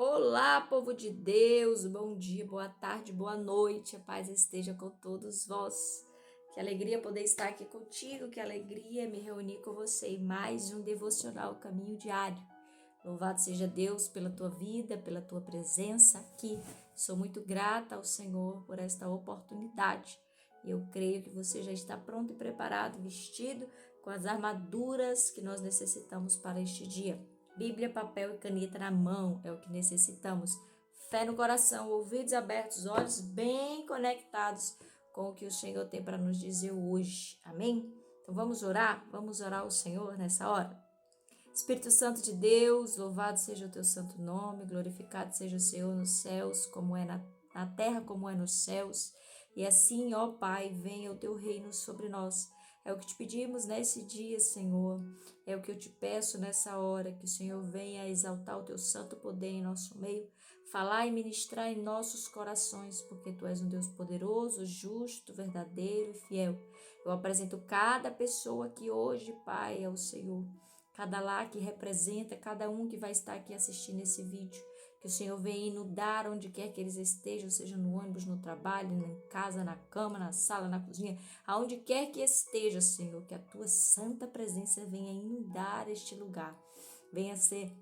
Olá, povo de Deus, bom dia, boa tarde, boa noite, a paz esteja com todos vós. Que alegria poder estar aqui contigo, que alegria me reunir com você em mais um devocional Caminho Diário. Louvado seja Deus pela tua vida, pela tua presença aqui. Sou muito grata ao Senhor por esta oportunidade. E eu creio que você já está pronto e preparado, vestido com as armaduras que nós necessitamos para este dia. Bíblia, papel e caneta na mão é o que necessitamos. Fé no coração, ouvidos abertos, olhos bem conectados com o que o Senhor tem para nos dizer hoje. Amém? Então vamos orar? Vamos orar ao Senhor nessa hora? Espírito Santo de Deus, louvado seja o teu santo nome, glorificado seja o Senhor nos céus, como é na terra, como é nos céus. E assim, ó Pai, venha o teu reino sobre nós. É o que te pedimos nesse dia, Senhor. É o que eu te peço nessa hora, que o Senhor venha exaltar o teu santo poder em nosso meio, falar e ministrar em nossos corações, porque tu és um Deus poderoso, justo, verdadeiro e fiel. Eu apresento cada pessoa aqui hoje, Pai, ao Senhor. Cada lá que representa, cada um que vai estar aqui assistindo esse vídeo. Que o Senhor venha inundar onde quer que eles estejam, seja no ônibus, no trabalho, em casa, na cama, na sala, na cozinha, aonde quer que esteja, Senhor, que a tua santa presença venha inundar este lugar, venha ser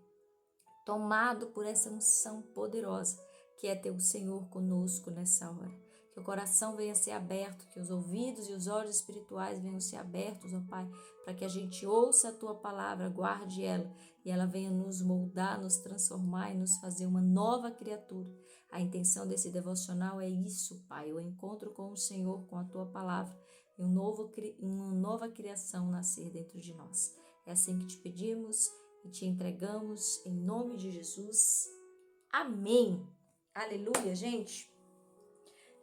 tomado por essa unção poderosa que é ter o Senhor conosco nessa hora. Que o coração venha ser aberto, que os ouvidos e os olhos espirituais venham ser abertos, ó Pai, para que a gente ouça a Tua palavra, guarde ela e ela venha nos moldar, nos transformar e nos fazer uma nova criatura. A intenção desse devocional é isso, Pai, o encontro com o Senhor, com a Tua palavra e uma nova criação nascer dentro de nós. É assim que te pedimos e te entregamos em nome de Jesus. Amém. Aleluia, gente.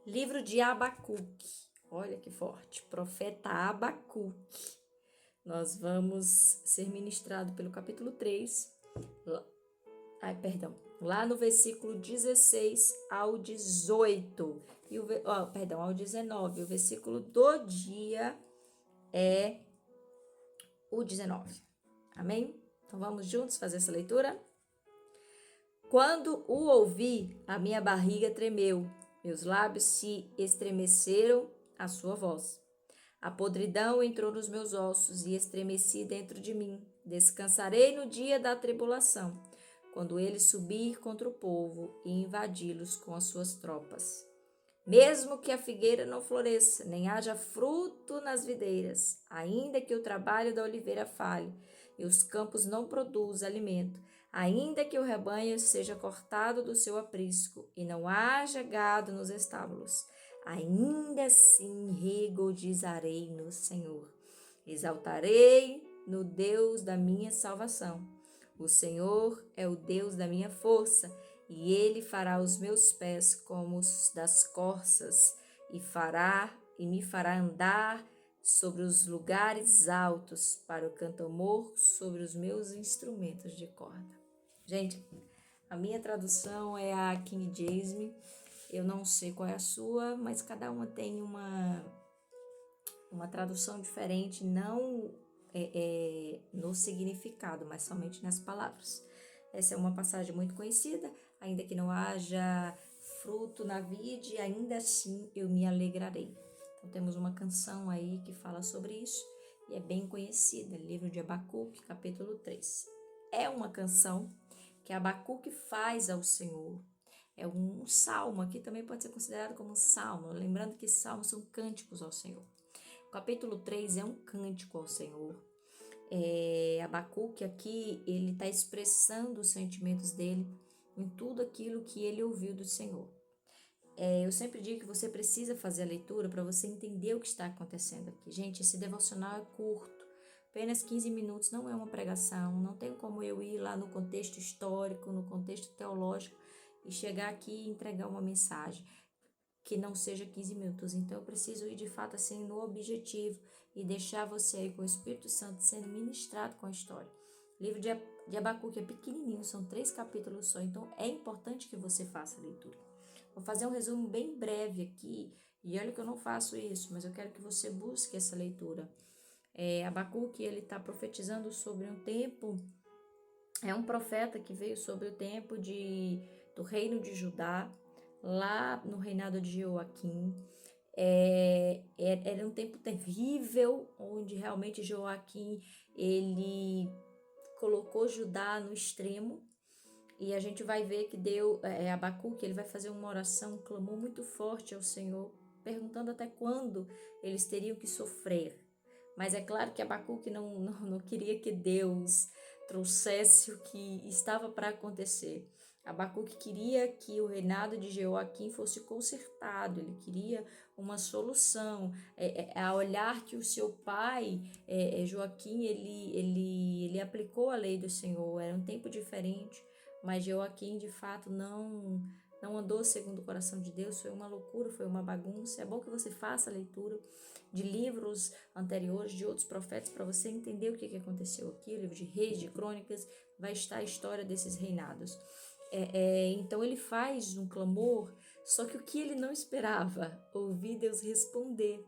Livro de Abacuque. Olha que forte. Profeta Abacuque. Nós vamos ser ministrados pelo capítulo 3. Lá no versículo 16 ao 18. Ao 19. O versículo do dia é o 19. Amém? Então vamos juntos fazer essa leitura? Quando o ouvi, a minha barriga tremeu, meus lábios se estremeceram à sua voz. A podridão entrou nos meus ossos e estremeci dentro de mim. Descansarei no dia da tribulação, quando ele subir contra o povo e invadi-los com as suas tropas. Mesmo que a figueira não floresça, nem haja fruto nas videiras, ainda que o trabalho da oliveira falhe e os campos não produzam alimento, ainda que o rebanho seja cortado do seu aprisco e não haja gado nos estábulos, ainda assim regozijarei no Senhor. Exaltarei no Deus da minha salvação. O Senhor é o Deus da minha força, e ele fará os meus pés como os das corças, e me fará andar sobre os lugares altos, para o cantamor sobre os meus instrumentos de corda. Gente, a minha tradução é a King James. Eu não sei qual é a sua, mas cada uma tem uma tradução diferente, não no significado, mas somente nas palavras. Essa é uma passagem muito conhecida. Ainda que não haja fruto na vide, ainda assim eu me alegrarei. Então temos uma canção aí que fala sobre isso e é bem conhecida, livro de Abacuque, capítulo 3. É uma canção que Abacuque faz ao Senhor. É um salmo, aqui também pode ser considerado como um salmo, lembrando que salmos são cânticos ao Senhor. O capítulo 3 é um cântico ao Senhor. Abacuque aqui, ele está expressando os sentimentos dele em tudo aquilo que ele ouviu do Senhor. Eu sempre digo que você precisa fazer a leitura para você entender o que está acontecendo aqui. Gente, esse devocional é curto, apenas 15 minutos, não é uma pregação, não tem como eu ir lá no contexto histórico, no contexto teológico e chegar aqui e entregar uma mensagem que não seja 15 minutos. Então eu preciso ir de fato assim no objetivo e deixar você aí com o Espírito Santo sendo ministrado com a história. O livro de Abacuque é pequenininho, são 3 capítulos só, então é importante que você faça a leitura. Vou fazer um resumo bem breve aqui, e olha que eu não faço isso, mas eu quero que você busque essa leitura. Abacuque, ele está profetizando sobre um tempo É um profeta que veio sobre o tempo do reino de Judá, lá no reinado de Joaquim. Era um tempo terrível, onde realmente Joaquim, ele colocou Judá no extremo, e a gente vai ver que Abacuque, ele vai fazer uma oração, um clamor muito forte ao Senhor, perguntando até quando eles teriam que sofrer. Mas é claro que Abacuque não queria que Deus trouxesse o que estava para acontecer. Abacuque queria que o reinado de Joaquim fosse consertado, ele queria uma solução. A olhar que o seu pai, Joaquim, ele aplicou a lei do Senhor, era um tempo diferente, mas Joaquim, de fato, não andou segundo o coração de Deus, foi uma loucura, foi uma bagunça. É bom que você faça a leitura de livros anteriores, de outros profetas, para você entender o que aconteceu aqui. O livro de Reis, de Crônicas, vai estar a história desses reinados. Então ele faz um clamor, só que o que ele não esperava? Ouvir Deus responder.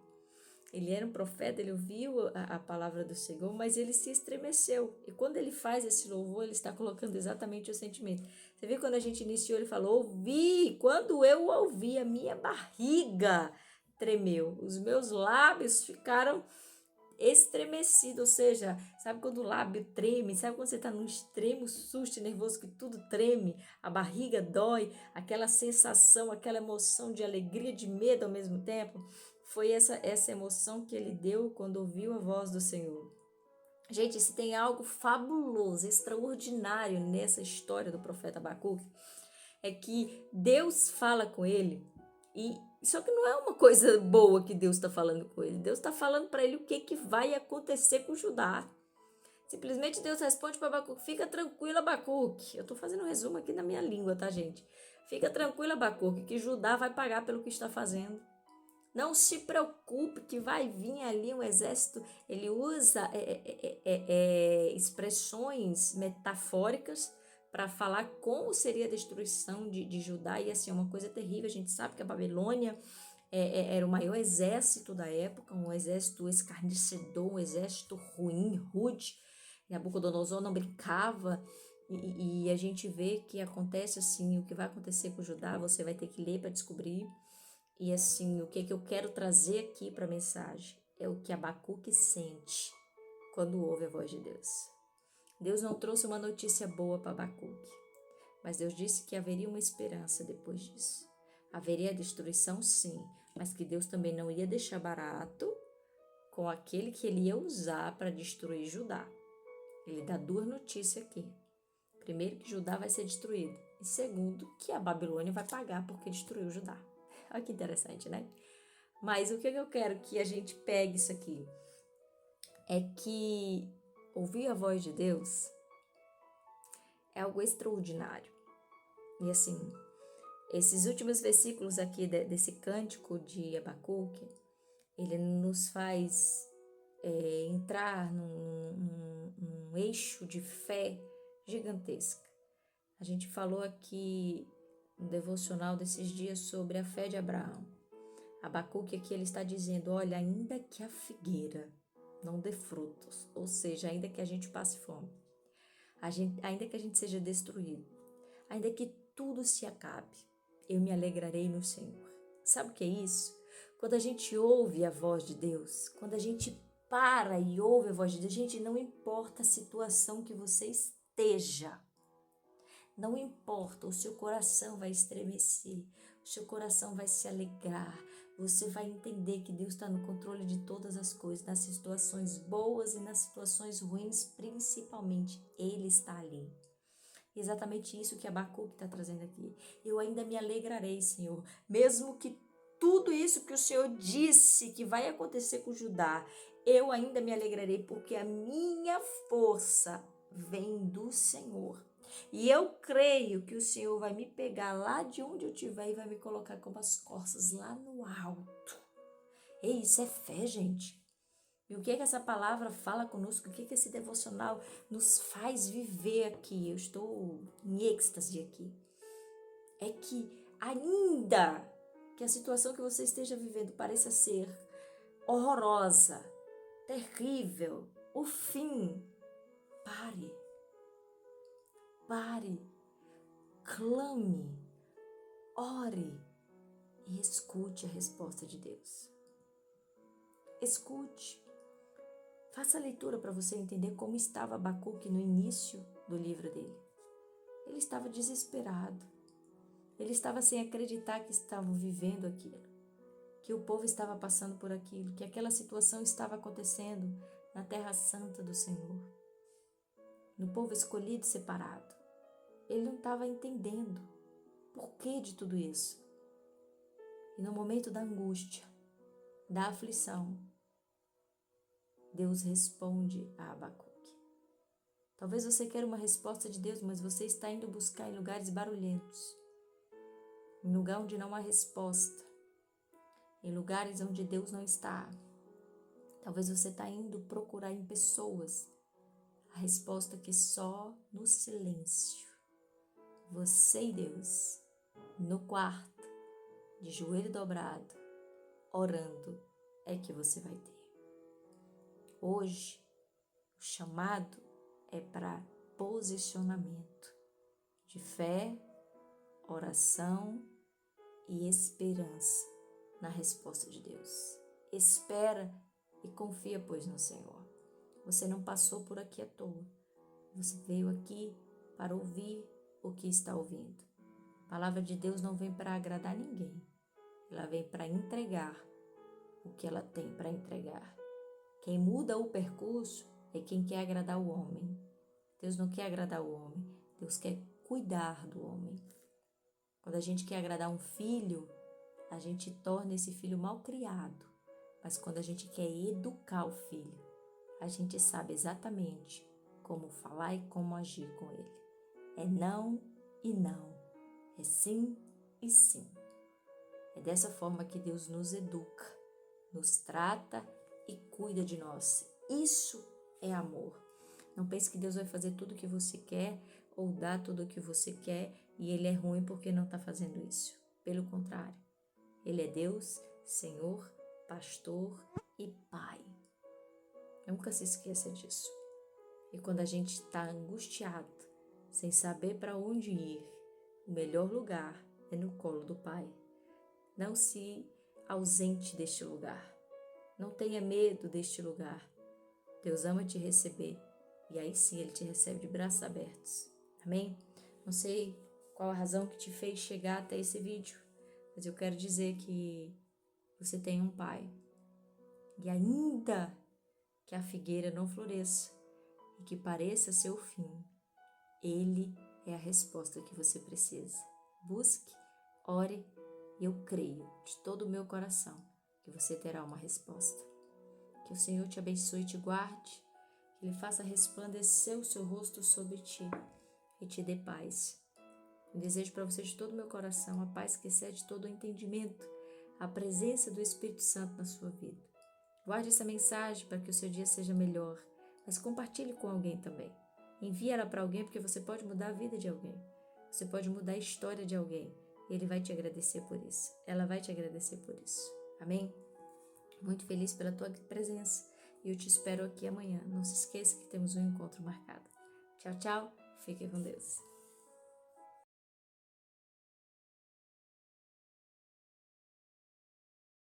Ele era um profeta, ele ouviu a palavra do Senhor, mas ele se estremeceu. E quando ele faz esse louvor, ele está colocando exatamente o sentimento. Você viu quando a gente iniciou, ele falou, ouvi. Quando eu ouvi, a minha barriga tremeu. Os meus lábios ficaram estremecidos. Ou seja, sabe quando o lábio treme? Sabe quando você está num extremo susto nervoso que tudo treme? A barriga dói, aquela sensação, aquela emoção de alegria, de medo ao mesmo tempo? Foi essa emoção que ele deu quando ouviu a voz do Senhor. Gente, se tem algo fabuloso, extraordinário nessa história do profeta Abacuque, é que Deus fala com ele, e só que não é uma coisa boa que Deus está falando com ele. Deus está falando para ele o que vai acontecer com Judá. Simplesmente Deus responde para Abacuque, fica tranquilo, Abacuque. Eu estou fazendo um resumo aqui na minha língua, tá, gente? Fica tranquilo, Abacuque, que Judá vai pagar pelo que está fazendo. Não se preocupe que vai vir ali um exército. Ele usa expressões metafóricas para falar como seria a destruição de Judá. E assim, é uma coisa terrível. A gente sabe que a Babilônia era o maior exército da época, um exército escarnecedor, um exército ruim, rude. Nabucodonosor não brincava. E a gente vê que acontece assim, o que vai acontecer com Judá, você vai ter que ler para descobrir. E assim, o que eu quero trazer aqui para a mensagem é o que Abacuque sente quando ouve a voz de Deus. Deus não trouxe uma notícia boa para Abacuque, mas Deus disse que haveria uma esperança depois disso. Haveria destruição, sim, mas que Deus também não ia deixar barato com aquele que ele ia usar para destruir Judá. Ele dá duas notícias aqui. Primeiro, que Judá vai ser destruído. E segundo, que a Babilônia vai pagar porque destruiu Judá. Olha que interessante, né? Mas o que eu quero que a gente pegue isso aqui é que ouvir a voz de Deus é algo extraordinário. E assim, esses últimos versículos aqui desse cântico de Abacuque, ele nos faz entrar num eixo de fé gigantesca. A gente falou aqui no devocional desses dias sobre a fé de Abraão. Abacuque aqui ele está dizendo, olha, ainda que a figueira não dê frutos, ou seja, ainda que a gente passe fome, ainda que a gente seja destruído, ainda que tudo se acabe, eu me alegrarei no Senhor. Sabe o que é isso? Quando a gente ouve a voz de Deus, quando a gente para e ouve a voz de Deus, gente, não importa a situação que você esteja, não importa, o seu coração vai estremecer, o seu coração vai se alegrar, você vai entender que Deus está no controle de todas as coisas, nas situações boas e nas situações ruins, principalmente, Ele está ali. Exatamente isso que Abacuque está trazendo aqui. Eu ainda me alegrarei, Senhor, mesmo que tudo isso que o Senhor disse que vai acontecer com Judá, eu ainda me alegrarei, porque a minha força vem do Senhor. E eu creio que o Senhor vai me pegar lá de onde eu estiver e vai me colocar como as costas lá no alto. Ei, isso é fé, gente. E o que é que essa palavra fala conosco? O que é que esse devocional nos faz viver aqui? Eu estou em êxtase aqui. É que ainda que a situação que você esteja vivendo pareça ser horrorosa, terrível, o fim, pare. Pare, clame, ore e escute a resposta de Deus. Escute. Faça a leitura para você entender como estava Abacuque no início do livro dele. Ele estava desesperado. Ele estava sem acreditar que estavam vivendo aquilo, que o povo estava passando por aquilo, que aquela situação estava acontecendo na terra santa do Senhor, no povo escolhido e separado. Ele não estava entendendo por que de tudo isso. E no momento da angústia, da aflição, Deus responde a Abacuque. Talvez você queira uma resposta de Deus, mas você está indo buscar em lugares barulhentos, em lugar onde não há resposta, em lugares onde Deus não está. Talvez você está indo procurar em pessoas a resposta que só no silêncio, você e Deus, no quarto, de joelho dobrado, orando, é que você vai ter. Hoje, o chamado é para posicionamento de fé, oração e esperança na resposta de Deus. Espera e confia, pois, no Senhor. Você não passou por aqui à toa. Você veio aqui para ouvir o que está ouvindo. A palavra de Deus não vem para agradar ninguém. Ela vem para entregar o que ela tem para entregar. Quem muda o percurso é quem quer agradar o homem. Deus não quer agradar o homem. Deus quer cuidar do homem. Quando a gente quer agradar um filho, a gente torna esse filho mal criado. Mas quando a gente quer educar o filho, a gente sabe exatamente como falar e como agir com ele. É não e não. É sim e sim. É dessa forma que Deus nos educa, nos trata e cuida de nós. Isso é amor. Não pense que Deus vai fazer tudo o que você quer ou dar tudo o que você quer e Ele é ruim porque não está fazendo isso. Pelo contrário, Ele é Deus, Senhor, Pastor e Pai. Nunca se esqueça disso. E quando a gente está angustiado, sem saber para onde ir, o melhor lugar é no colo do Pai. Não se ausente deste lugar. Não tenha medo deste lugar. Deus ama te receber e aí sim Ele te recebe de braços abertos. Amém? Não sei qual a razão que te fez chegar até esse vídeo, mas eu quero dizer que você tem um Pai. E ainda que a figueira não floresça e que pareça ser o fim, Ele é a resposta que você precisa. Busque, ore e eu creio de todo o meu coração que você terá uma resposta. Que o Senhor te abençoe e te guarde, que Ele faça resplandecer o seu rosto sobre ti e te dê paz. Eu desejo para você de todo o meu coração a paz que excede todo o entendimento, a presença do Espírito Santo na sua vida. Guarde essa mensagem para que o seu dia seja melhor, mas compartilhe com alguém também. Envie ela para alguém porque você pode mudar a vida de alguém. Você pode mudar a história de alguém. E Ele vai te agradecer por isso. Ela vai te agradecer por isso. Amém? Muito feliz pela tua presença. E eu te espero aqui amanhã. Não se esqueça que temos um encontro marcado. Tchau, tchau. Fique com Deus.